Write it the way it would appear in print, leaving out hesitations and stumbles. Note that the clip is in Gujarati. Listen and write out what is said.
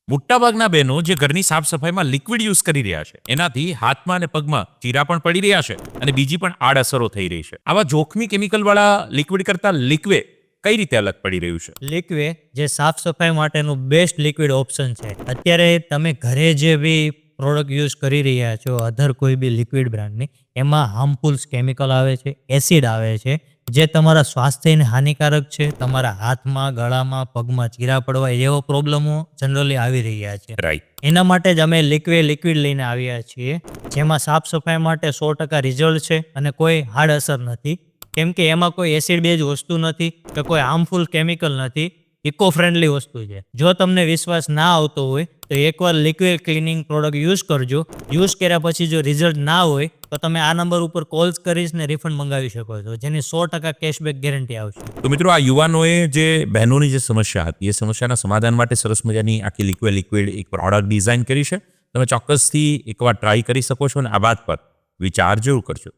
મોટાભાગના બહેનો જે ઘરની સાફ સફાઈમાં લિક્વિડ યુઝ કરી રહ્યા છે એનાથી હાથમાં અને પગમાં ચીરા પણ પડી રહ્યા છે અને બીજી પણ આડઅસરો થઈ રહી છે. આવા જોખમી કેમિકલ વાળા લિક્વિડ કરતા લિક્વે કઈ રીતે અલગ પડી રહ્યું છે? લિક્વે જે સાફ સફાઈ માટેનું બેસ્ટ લિક્વિડ ઓપ્શન છે. અત્યારે તમે ઘરે જે બી પ્રોડક્ટ યુઝ કરી રહ્યા છો અધર કોઈ બી લિક્વિડ બ્રાન્ડની, એમાં હાર્મફુલ કેમિકલ આવે છે, એસિડ આવે છે, જે તમારા સ્વાસ્થ્યને હાનિકારક છે. તમારા હાથમાં, ગળામાં, પગમાં ચીરા પડવા એવો પ્રોબ્લેમો જનરલી આવી રહ્યા છે. રાઈટ. એના માટે જ અમે લિક્વિડ લઈને આવ્યા છીએ, જેમાં સાફ સફાઈ માટે 100% રિઝલ્ટ છે અને કોઈ આડઅસર નથી. કેમ કે એમાં કોઈ એસિડ બેઝ વસ્તુ નથી કે કોઈ હાર્મફુલ કેમિકલ નથી, ઇકો ફ્રેન્ડલી વસ્તુ છે. જો તમને વિશ્વાસ ના આવતો હોય તો એકવાર લિક્વિડ ક્લિનિંગ પ્રોડક્ટ યુઝ કરજો. યુઝ કર્યા પછી જો રિઝલ્ટ ના હોય તો તમે આ નંબર ઉપર કોલ્સ કરીને રિફંડ મંગાવી શકો છો, જેની 100% કેશબેક ગેરંટી આવશે. તો મિત્રો, આ યુવાનોએ જે બહેનોની જે સમસ્યા હતી એ સમસ્યાના સમાધાન માટે સરસ મજાની આખી લિક્વિડ એક પ્રોડક્ટ ડિઝાઇન કરી છે. તમે ચોક્કસથી એકવાર ટ્રાય કરી શકો છો અને આ વાત પર વિચાર જરૂર કરજો.